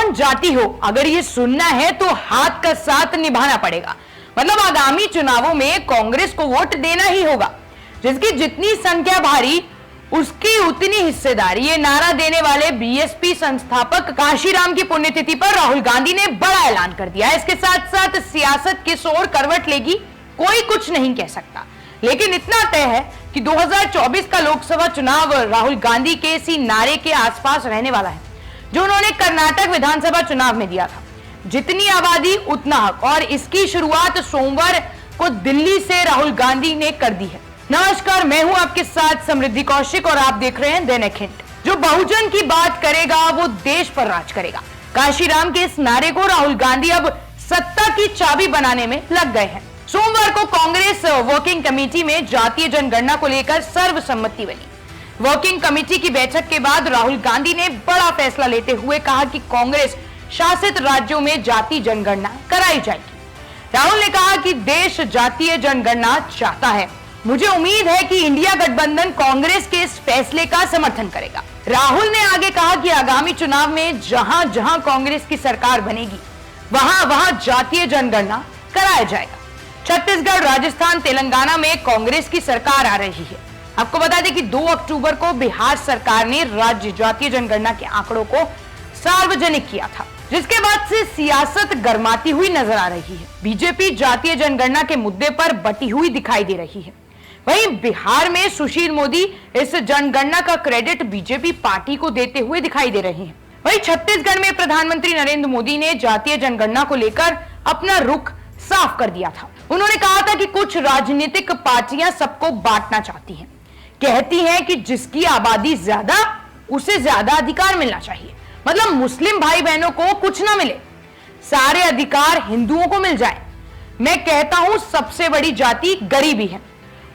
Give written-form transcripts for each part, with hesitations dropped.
कौन जाति हो, अगर ये सुनना है तो हाथ का साथ निभाना पड़ेगा। मतलब आगामी चुनावों में कांग्रेस को वोट देना ही होगा। जिसकी जितनी संख्या भारी उसकी उतनी हिस्सेदारी। ये नारा देने वाले बीएसपी संस्थापक काशीराम की पुण्यतिथि पर राहुल गांधी ने बड़ा ऐलान कर दिया है। इसके साथ साथ सियासत किस ओर करवट लेगी कोई कुछ नहीं कह सकता, लेकिन इतना तय है कि 2024 का लोकसभा चुनाव राहुल गांधी के इसी नारे के आसपास रहने वाला है जो उन्होंने कर्नाटक विधानसभा चुनाव में दिया था, जितनी आबादी उतना हक। और इसकी शुरुआत सोमवार को दिल्ली से राहुल गांधी ने कर दी है। नमस्कार, मैं हूं आपके साथ समृद्धि कौशिक और आप देख रहे हैं दैनिक हिंट। जो बहुजन की बात करेगा वो देश पर राज करेगा। काशीराम के इस नारे को राहुल गांधी अब सत्ता की चाबी बनाने में लग गए हैं। सोमवार को कांग्रेस वर्किंग कमेटी में जातीय जनगणना को लेकर सर्वसम्मति बनी। वर्किंग कमेटी की बैठक के बाद राहुल गांधी ने बड़ा फैसला लेते हुए कहा कि कांग्रेस शासित राज्यों में जातीय जनगणना कराई जाएगी। राहुल ने कहा कि देश जातीय जनगणना चाहता है। मुझे उम्मीद है कि इंडिया गठबंधन कांग्रेस के इस फैसले का समर्थन करेगा। राहुल ने आगे कहा कि आगामी चुनाव में जहां जहां कांग्रेस की सरकार बनेगी वहां वहां जातीय जनगणना कराया जाएगा। छत्तीसगढ़, राजस्थान, तेलंगाना में कांग्रेस की सरकार आ रही है। आपको बता दें कि 2 अक्टूबर को बिहार सरकार ने राज्य जातीय जनगणना के आंकड़ों को सार्वजनिक किया था, जिसके बाद से सियासत गर्माती हुई नजर आ रही है। बीजेपी जातीय जनगणना के मुद्दे पर बटी हुई दिखाई दे रही है। वहीं बिहार में सुशील मोदी इस जनगणना का क्रेडिट बीजेपी पार्टी को देते हुए दिखाई दे रहे हैं। वहीं छत्तीसगढ़ में प्रधानमंत्री नरेंद्र मोदी ने जातीय जनगणना को लेकर अपना रुख साफ कर दिया था। उन्होंने कहा था कि कुछ राजनीतिक पार्टियां सबको बांटना चाहती हैं, कहती हैं कि जिसकी आबादी ज्यादा उसे ज्यादा अधिकार मिलना चाहिए। मतलब मुस्लिम भाई बहनों को कुछ ना मिले, सारे अधिकार हिंदुओं को मिल जाए। मैं कहता हूं सबसे बड़ी जाति गरीबी है,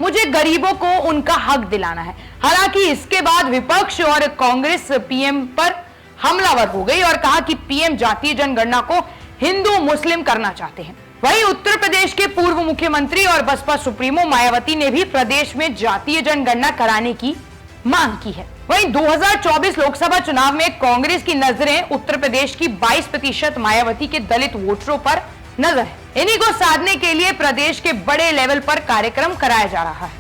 मुझे गरीबों को उनका हक दिलाना है। हालांकि इसके बाद विपक्ष और कांग्रेस पीएम पर हमलावर हो गई और कहा कि पीएम जातीय जनगणना को हिंदू मुस्लिम करना चाहते हैं। वहीं उत्तर प्रदेश के पूर्व मुख्यमंत्री और बसपा सुप्रीमो मायावती ने भी प्रदेश में जातीय जनगणना कराने की मांग की है। वहीं 2024 लोकसभा चुनाव में कांग्रेस की नजरें उत्तर प्रदेश की 22% मायावती के दलित वोटरों पर नजर है। इन्हीं को साधने के लिए प्रदेश के बड़े लेवल पर कार्यक्रम कराया जा रहा है।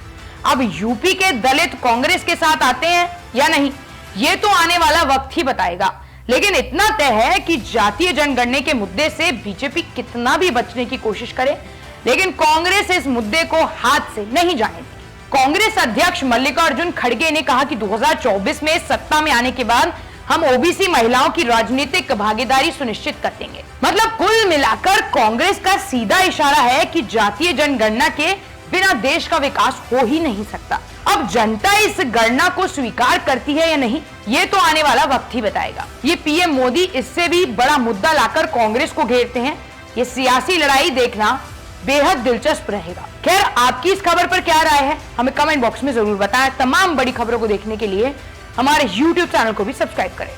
अब यूपी के दलित कांग्रेस के साथ आते हैं या नहीं, ये तो आने वाला वक्त ही बताएगा। लेकिन इतना तय है कि जातीय जनगणना के मुद्दे से बीजेपी कितना भी बचने की कोशिश करे, लेकिन कांग्रेस इस मुद्दे को हाथ से नहीं जाने देगी। कांग्रेस अध्यक्ष मल्लिकार्जुन खड़गे ने कहा कि 2024 में सत्ता में आने के बाद हम ओबीसी महिलाओं की राजनीतिक भागीदारी सुनिश्चित कर देंगे। मतलब कुल मिलाकर कांग्रेस का सीधा इशारा है कि जातीय जनगणना के बिना देश का विकास हो ही नहीं सकता। अब जनता इस गणना को स्वीकार करती है या नहीं, ये तो आने वाला वक्त ही बताएगा। ये पीएम मोदी इससे भी बड़ा मुद्दा लाकर कांग्रेस को घेरते हैं। ये सियासी लड़ाई देखना बेहद दिलचस्प रहेगा। खैर, आपकी इस खबर पर क्या राय है हमें कमेंट बॉक्स में जरूर बताएं। तमाम बड़ी खबरों को देखने के लिए हमारे YouTube चैनल को भी सब्सक्राइब करें।